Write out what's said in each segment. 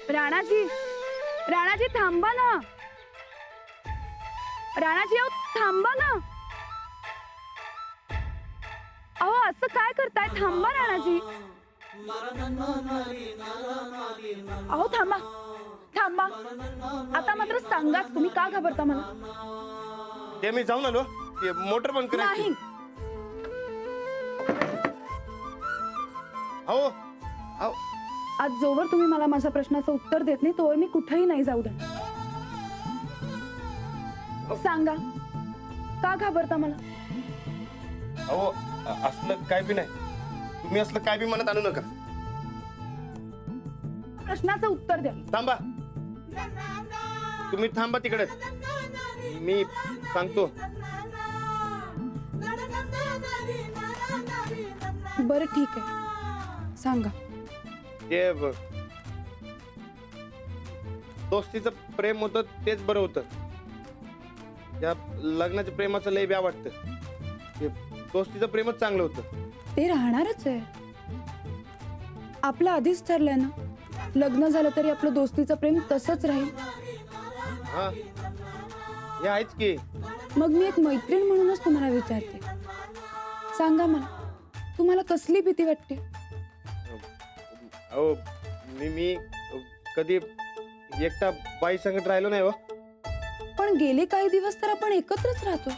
राणाजी, राणाजी थांबा ना. राणाजी अहो थांबा ना. अहो असं काय करताय? थांबा राणाजी. अहो थांबा थांबा. आता मात्र सांगाच, तुम्ही का घाबरता मला? ते मी जाऊन आलो, ते मोटर बंद करायची. नाही. हो हो. आज जोवर तुम्ही मला माझ्या प्रश्नाचं उत्तर देत नाही तोवर मी कुठेही नाही जाऊ देणार. सांगा का घाबरता मला? अहो असलं काय बी नाही, तुम्ही असलं काय बी मनात आणू नका. प्रश्नाचं उत्तर द्या. थांबा, तुम्ही थांबा तिकडे, मी सांगतो. बरं ठीक आहे, सांगा. ते दोस्तीचं प्रेम होतं तेच बरं होतं. त्या लग्नाच्या प्रेमाचं लय ब्या वाटतं. ते दोस्तीचं प्रेमच चांगलं होतं. ते राहणारच आहे. आपलं आधीच ठरलंय ना, लग्न झालं तरी आपलं दोस्तीचं प्रेम तसंच राहील. हा हे आहेच की. मग मी एक मैत्रीण म्हणूनच तुम्हाला विचारते, सांगा मला तुम्हाला कसली भीती वाटते? अहो मी कधी एकटा बाई संगत राहिलो नाही हो. पण गेले काही दिवस तर आपण एकत्रच राहतो.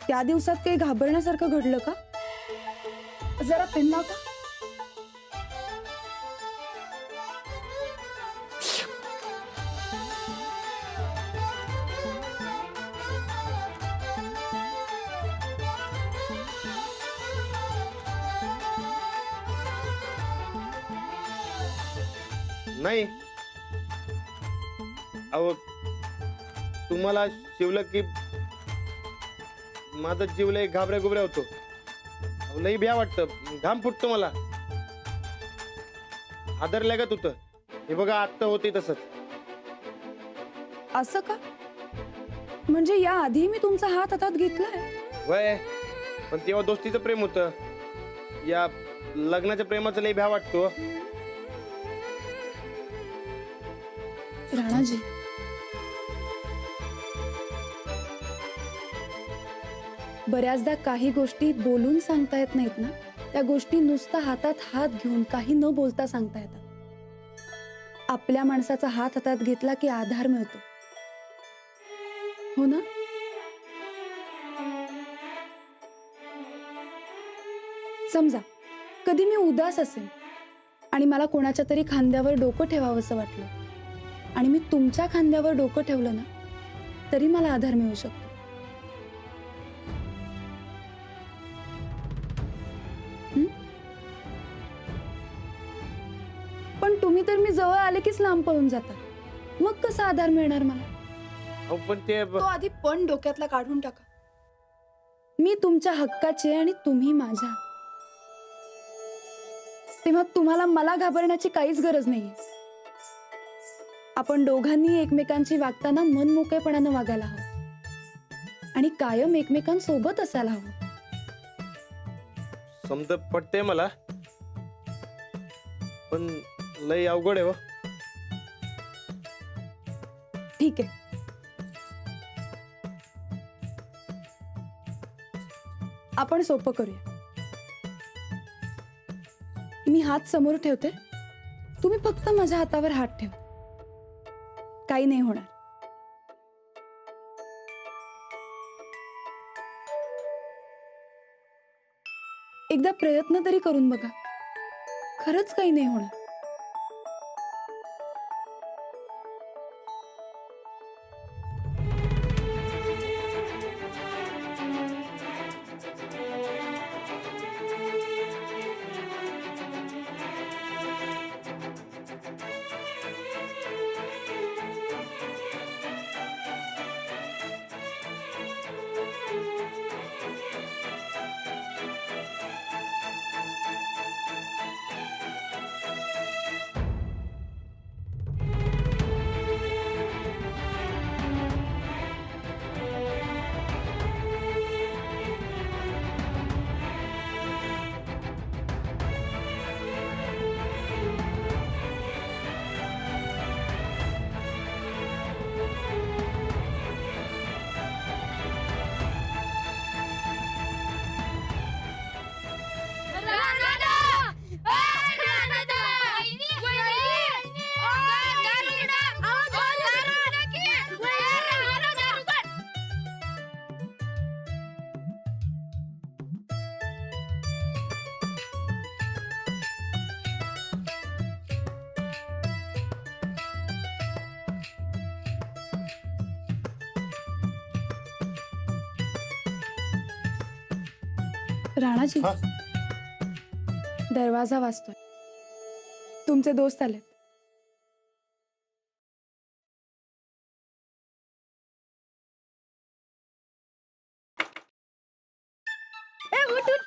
त्या दिवसात काही घाबरण्यासारखं घडलं का? जरा पेन्ना का? नाही. अहो तुम्हाला शिवलं की माझा जीव लय घाबऱ्या गुबऱ्या होतो. अहो, लई भ्या वाटतं, घाम फुटतो मला. आदर लागत होतं. हे बघा आत्ता होते तसंच. असं का? म्हणजे या आधी मी तुमचा हात हातात घेतलाय? वय पण तेव्हा दोस्तीचं प्रेम होतं. या लग्नाच्या प्रेमाचं लई भ्या वाटतो. राणाजी, बऱ्याचदा काही गोष्टी बोलून सांगता येत नाहीत ना, त्या गोष्टी नुसता हातात हात घेऊन काही न बोलता सांगता येतात. आपल्या माणसाचा हात हातात घेतला की आधार मिळतो, हो ना? समजा कधी मी उदास असेल आणि मला कोणाच्या तरी खांद्यावर डोकं ठेवावंसं वाटलं आणि मी तुमच्या खांद्यावर डोकं ठेवलं ना, तरी मला आधार मिळू शकतो. पण तुम्ही तर मी जवळ आले कीच लांब पळून जाता. मग कसा आधार मिळणार मला? अहो पण ते तो आधी पण डोक्यातला काढून टाका. मी तुमच्या हक्काचे आणि तुम्ही माझ्या. तेव्हा तुम्हाला मला घाबरण्याची काहीच गरज नाहीये. आपण दोघांनी एकमेकांची वागताना मनमोकळेपणानं वागायला हवं आणि कायम एकमेकांसोबत असायला हवं. समज पटते मला, पण लई अवघड आहे हो. ठीक आहे, आपण सोपं करूया. मी हात समोर ठेवते, तुम्ही फक्त माझ्या हातावर हात ठेवा. काही नाही होणार. एकदा प्रयत्न तरी करून बघा, खरंच काही नाही होणार. राणाजी, हा? दरवाजा वाजतोय. तुमचे दोस्त आलेत. ए, उठ, उठ.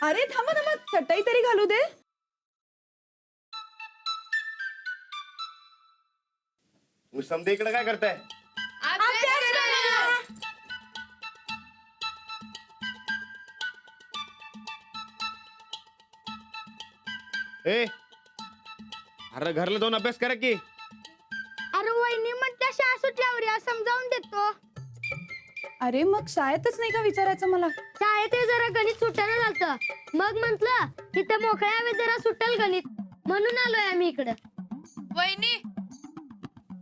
अरे थांबा थांबा, चटई तरी घालू दे. मी समजे इकडे काय करताय? ए, अरे घरला जाऊन अभ्यास करा की. अरे वहिनी म्हणत्या शाळा सुटल्यावर या समजावून देतो. अरे मग शाळेतच नाही का विचारायचं मला? शाळेत हे जरा गणित सुटायला झालतं. मग म्हंटल तिथे मोकळ्या हवेत जरा सुटल गणित म्हणून आलोय आम्ही इकडं. वहिनी,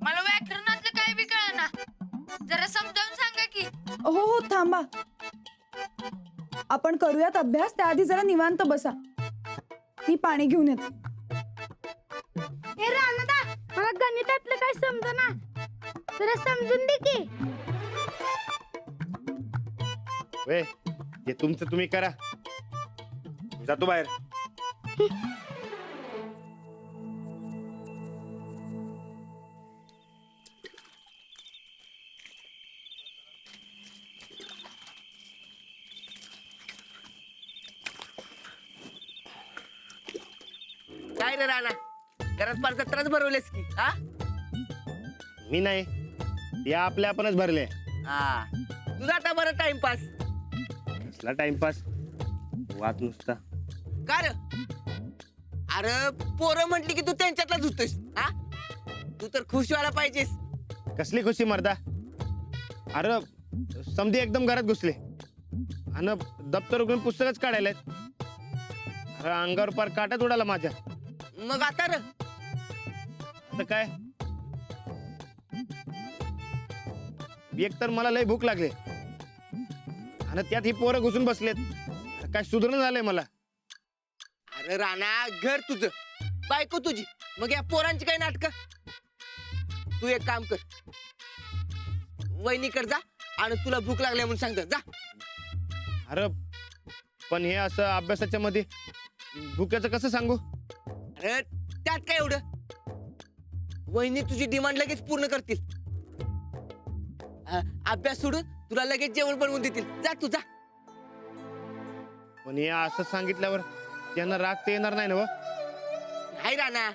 मला व्याकरणातलं काही बी कळना, जरा समजावून सांगा की. हो हो, थांबा. आपण करूयात अभ्यास, त्याआधी जरा निवांत बसा. मी पाणी घेऊन येते. हे राणा, मला गणितातलं काय समजना, जरा समजून दे की. वे, हे तुमचं तुम्ही करा. जातो बाहेर. काय रे राणा, घरात पार जत्राच भरवलेस की? हा मी नाही, ते आपल्या आपणच भरले. हा, तुझा आता बरं टाइमपास. कसला टाइमपास, वाच नुसता. का रे? अरे पोरं म्हटली की तू त्यांच्यातलाच होतोस. हा, तू तर खुश व्हायला पाहिजेस. कसली खुशी मर्दा. अरे समधी एकदम घरात घुसले आणि दप्तर उघडून पुस्तकच काढायला. अरे अंगावर पार काटाच उडाला माझ्या. मग आता रे आता काय, एक तर मला लय भूक लागले आणि त्यात ही पोरं घुसून बसलेत. काय सुधारणं झालंय मला. अरे राणा, घर तुझं, बायको तुझी, मग या पोरांची काही नाटक. तू एक काम कर, वहिनीकडे जा आणि तुला भूक लागली म्हणून सांगत जा. अरे पण हे असं अभ्यासाच्या मध्ये भुक्याचं कसं सांगू? अरे त्यात काय एवढं, वहिनी तुझी डिमांड लगेच पूर्ण करतील. अभ्यास सोडून तुला लगेच जेवण बनवून देतील. जा तू जा. पण हे असं सांगितल्यावर त्यांना राग ते येणार नाही ना? हाय राणा,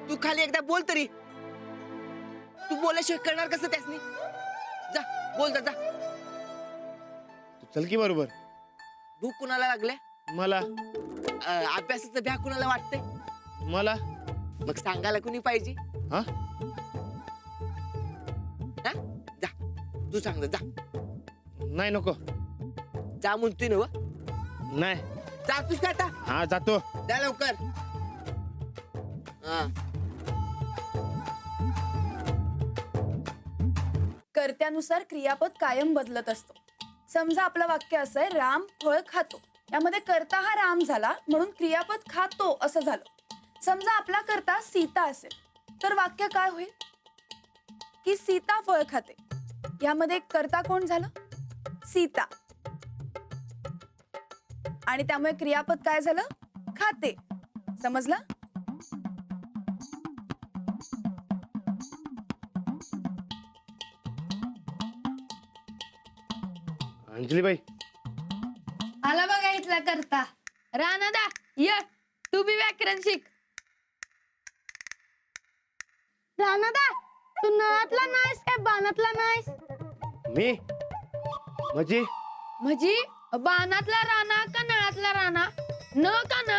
तू खाली एकदा बोल तरी. तू बोलल्याशिवाय करणार कसं त्यासनी? जा बोल जा. तू चल की बरोबर. भूक कुणाला लागल्या? मला अभ्यासाचं भ्या कुणाला वाटतंय? मला मग सांगायला कुणी पाहिजे? हा हा? जा तू सांग जा. नाही नको. जा म्हणतोय ना व. नाही. जातोस का आता? हा जातो. जा लवकर. हा. कर्त्यानुसार क्रियापद कायम बदलत असतो. समजा आपलं वाक्य असं आहे, राम फळ खातो. यामध्ये कर्ता हा राम झाला म्हणून क्रियापद खातो असं झालं. समजा आपला कर्ता सीता असेल तर वाक्य काय होईल की सीता फळ खाते. यामध्ये कर्ता कोण झालं? सीता. आणि त्यामुळे क्रियापद काय झालं? खाते. समजलं? अंजलीबाई, आला बघा इथला करता. राणादा, ये तू बी व्याकरण शिक. राणादा, तू नळातला नाहीस काय बाणातला नाहीस? मी म्हणजे म्हणजे बाणातला राणा का नळातला राणा? न का न?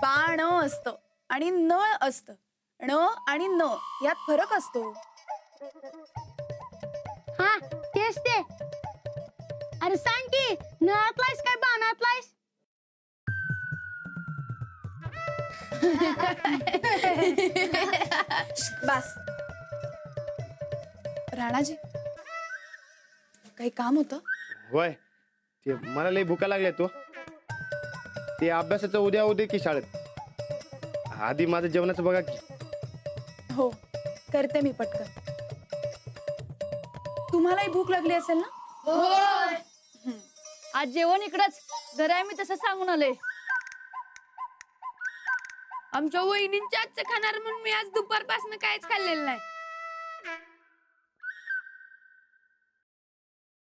बाण असतं आणि नळ असतं. ण आणि न यात फरक असतो. हा तेच ते. अरे सांग की, नळातलायस काय बाणातलायस? बस. राणाजी, काही काम होतं? होय, ते मला लय भुका लागल्या. तो ते अभ्यासाचं उद्या की शाळेत. आधी माझं जेवणाचं बघा की. हो, करते मी पटकन. तुम्हालाही भूक लागली असेल ना? आज जेवण इकडच घरी आहे, मी तसं सांगून आले. आमच्या वहिनींच्या आजचं खाणार म्हणून मी आज दुपारपासून काहीच खाल्लेलं नाही.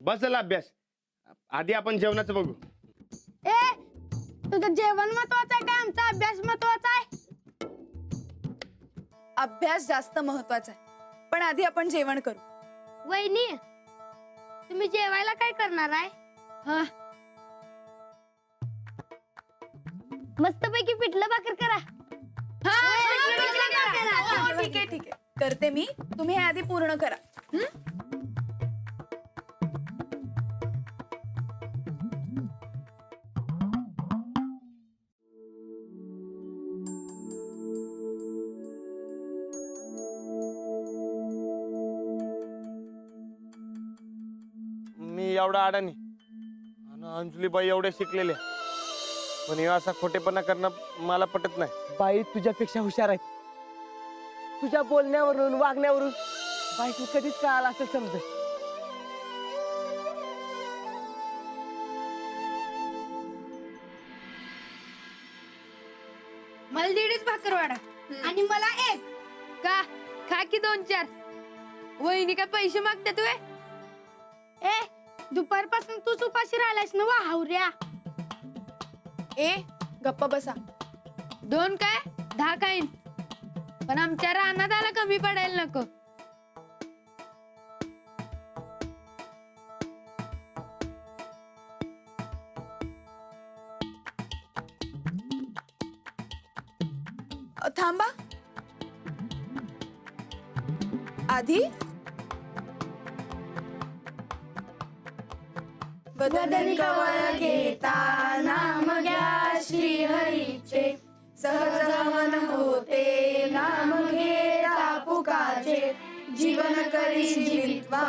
बस झाला अभ्यास. आधी आपण जेवणाचं बघू. ए तुझं जेवण महत्वाचं आहे का आमचा अभ्यास महत्वाचा आहे? अभ्यास जास्त महत्वाचा आहे, पण आधी आपण जेवण करू. वहिनी तुम्ही जेवायला काय करणार आहे? हा मस्तपैकी पिठलं भाकर करा. हो, ठीक आहे करते मी. तुम्ही हे आधी पूर्ण करा. मी एवढा अडाणी आणि अंजलीबाई एवढे शिकलेले, पण हे असा खोटेपणा करणं मला पटत नाही. बाई तुझ्यापेक्षा हुशार आहेत. तुझ्या बोलण्यावरून वागण्यावरून बाई तू कधीच कळाला असं समज. मला 1.5 भाकर वाढा आणि मला एक. का खा की 2-4. वहिनी काय पैसे मागतात व्हय? ए दुपारपासून तूच उपाशी राहिलास ना वा हावऱ्या. ए गप्पा बसा. 2 काय 10 खाईन, पण आमच्या रानात आला कमी पडायला नको. थांबा. आधी बदनी कवळ घेता नाम घ्या श्री हरीचे, सहज मन होते नाम घेता पुकाचे, जीवन करी जीवित्वा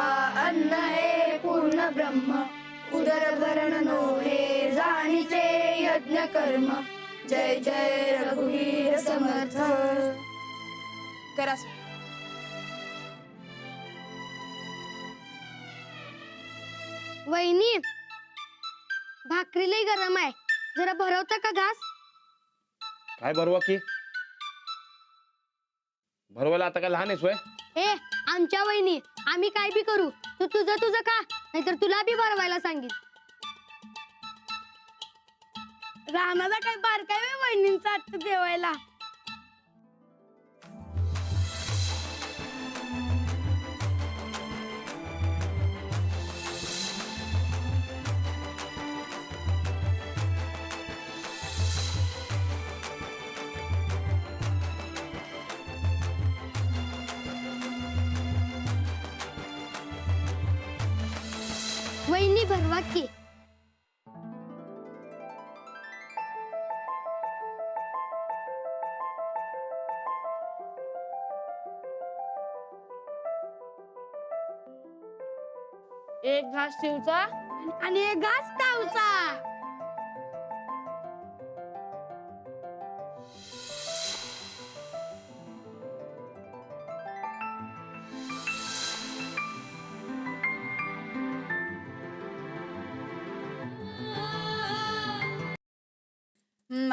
अन्न हे पूर्ण ब्रह्म, उदर भरण नोहे जाणीचे यज्ञ कर्म, जय जय रघुवीर समर्थ. करा. वहिनी भाकरी लई गरम आहे, जरा भरवता का घास? काय भरवा की? भरवायला आता काय लहान आहेस वय? ए आमच्या वहिनी आम्ही काय बी करू, तू तुझं खा, नाहीतर तुला बी भरवायला सांगित. रानाला काय बारकाय वहिनींचा आत्ता जेवायला. वहिनी भरवा की. एक घास शिवचा आणि एक घास तावचा.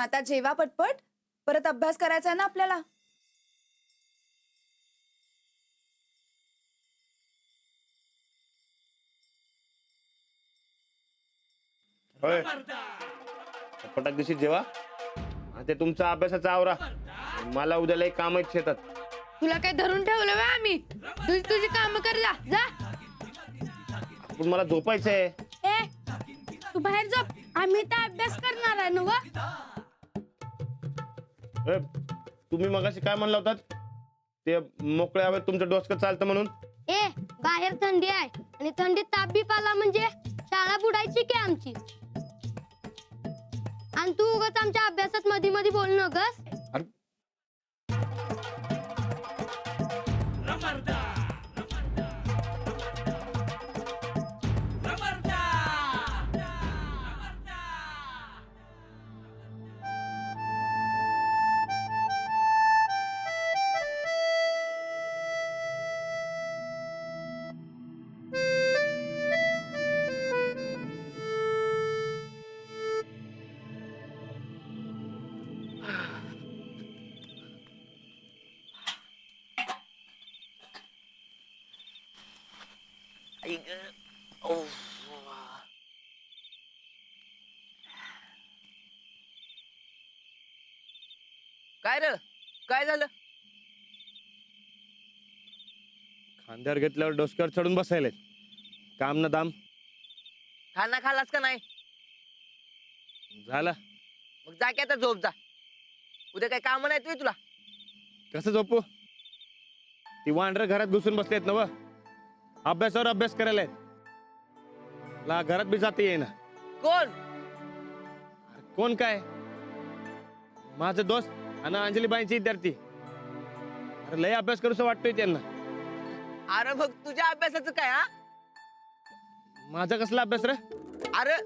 आता जेवा पटपट, परत अभ्यास करायचा आहे ना आपल्याला. होय, पटाक दिवशी जेवा. ते तुमचा अभ्यासाचा आवरा. मला उद्याला एक काम आहे शेतात. तुला काय धरून ठेवलं व्हय आम्ही? तुझी काम कर जा. पण मला झोपायचंय. ए तू बाहेर जा, आम्ही तर अभ्यास करणार आहे ना. ए, तुम्ही मगाशी काय म्हणला होतात? ते मोकळ्या हवेत तुमचं डोसकं चालतं म्हणून. ए बाहेर थंडी आहे आणि थंडीत ताप बी पाला म्हणजे शाळा बुडायची की आमची. आणि तू उगाच आमच्या अभ्यासात मध्ये मध्ये बोलू नकस. अरे, आई ग. ओ. काय रे काय झालं? खांद्यावर घेतल्यावर डोसक्यावर चढून बसायले काम ना दाम खाना खालास का नाही? झालं. मग जा की आता झोप जा. उद्या काय काम नाही तुला? कसं झोपू? ती वांढर घरात घुसून बसलेत ना व अभ्यासावर अभ्यास करायला आहेत. ला घरात बी जाते येईना. कोण? कोण काय? माझं दोस्त आणि अंजलीबाईंची विद्यार्थी. अरे लय अभ्यास करूसं वाटतोय त्यांना. अरे मग तुझ्या अभ्यासाचं काय हा? माझा कसला अभ्यास रे? अरे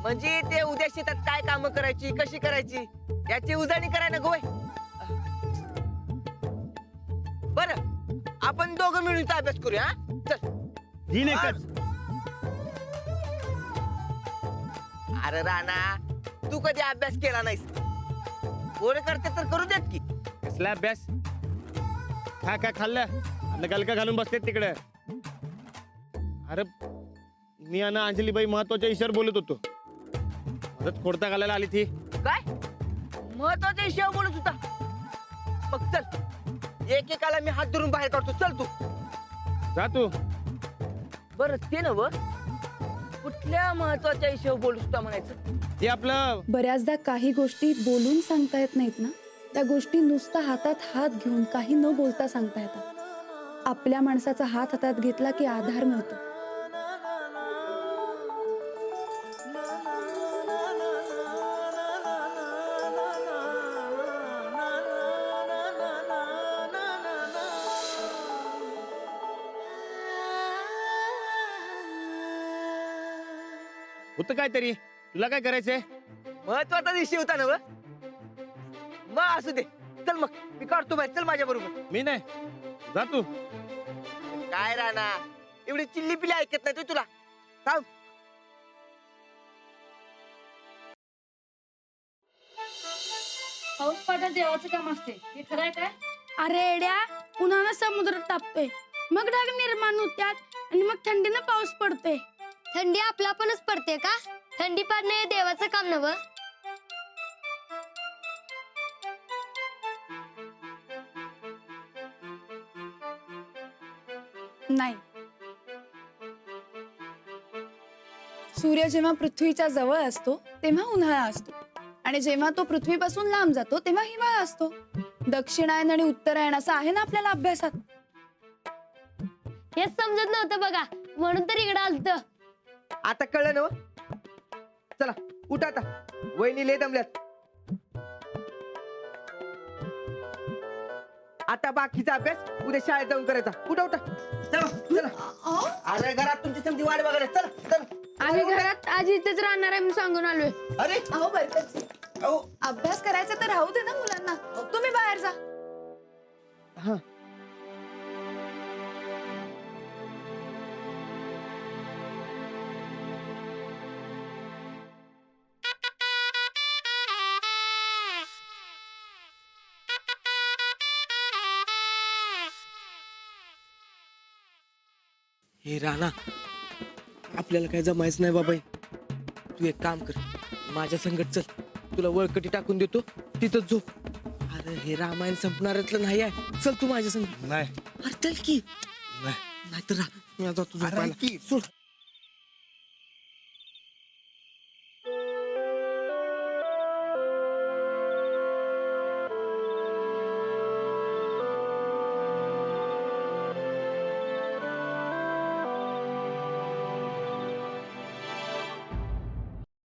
म्हणजे ते उद्या शेतात काय काम करायची कशी करायची याची उजळणी करायला गोय. बर आपण दोघं मिळून इथं अभ्यास करूया हा? चल. ही नाही कर. अरे राणा तू कधी अभ्यास केला नाहीस. कोण करते तर करू देत की. कसला अभ्यास? काय खाल्लं आणि गलका घालून बसलेत तिकडे. अरे मी आणि अंजलीबाई महत्वाच्या विषयावर बोलत होतो. मदत खोडता घालायला आली ती. काय महत्वाचा विषय बोलत होता? मग चल एकेकाला मी हात धरून बाहेर काढतो. चल तू. जा तू. बर ते नव कुठल्या महत्वाच्या विषयावर बोलत होता म्हणायचं? ते आपलं बऱ्याचदा काही गोष्टी बोलून सांगता येत नाहीत ना, त्या गोष्टी नुसता हातात हात घेऊन काही न बोलता सांगता येतात. आपल्या माणसाचा हात हातात घेतला की आधार मिळतो. होतं काहीतरी. तुला काय करायचंय? महत्वाचा विषय होता ना. मग असू दे. चल मग मी काढतो बाहेर. चल माझ्या बरोबर. मी नाही. जा तू. काय राणा एवढी चिल्ली पिल्ली ऐकत नाही तुला. थांब. पाऊस पडणं देवाचं काम असते हे खरं आहे काय? अरे एड्या उन्हानं समुद्र तापतोय मग ढग निर्माण होत्यात आणि मग थंडीनं पाऊस पडतोय. थंडी आपला पणच पडते का? थंडी पडणे हे देवाचं काम नव. नाही. सूर्य जेव्हा पृथ्वीच्या जवळ असतो तेव्हा उन्हाळा असतो आणि जेव्हा तो पृथ्वीपासून लांब जातो तेव्हा हिवाळा असतो. दक्षिणायन आणि उत्तरायण असं आहे ना आपल्याला अभ्यासात. हेच समजत नव्हतं बघा म्हणून तर इकडं आलत. आता कळलं ना? चला उठ आता. वहिनी लय दमल्यात. आता बाकीचा अभ्यास उद्या शाळेत जाऊन करायचा. उठा उठा. चला चला. अरे घरात तुमची समजी वाट बघायला. चला चला. आम्ही घरात आज इथेच राहणार आहे मी सांगून आलोय. अरे अहो बरकत अहो. अभ्यास करायचा तर राहू दे ना मुलांना. तुम्ही बाहेर जा. हा. हे राणा आपल्याला काय जमायचं नाही बाबा. तू एक काम कर माझ्या संगत चल. तुला वळकटी टाकून देतो तिथं झोप. अरे हे रामायण संपणाऱ्यातलं नाही आहे. चल तू माझ्या संग. नाही. अरे चल की. नाही. नाहीतर मी जातो झोपायला. सोड.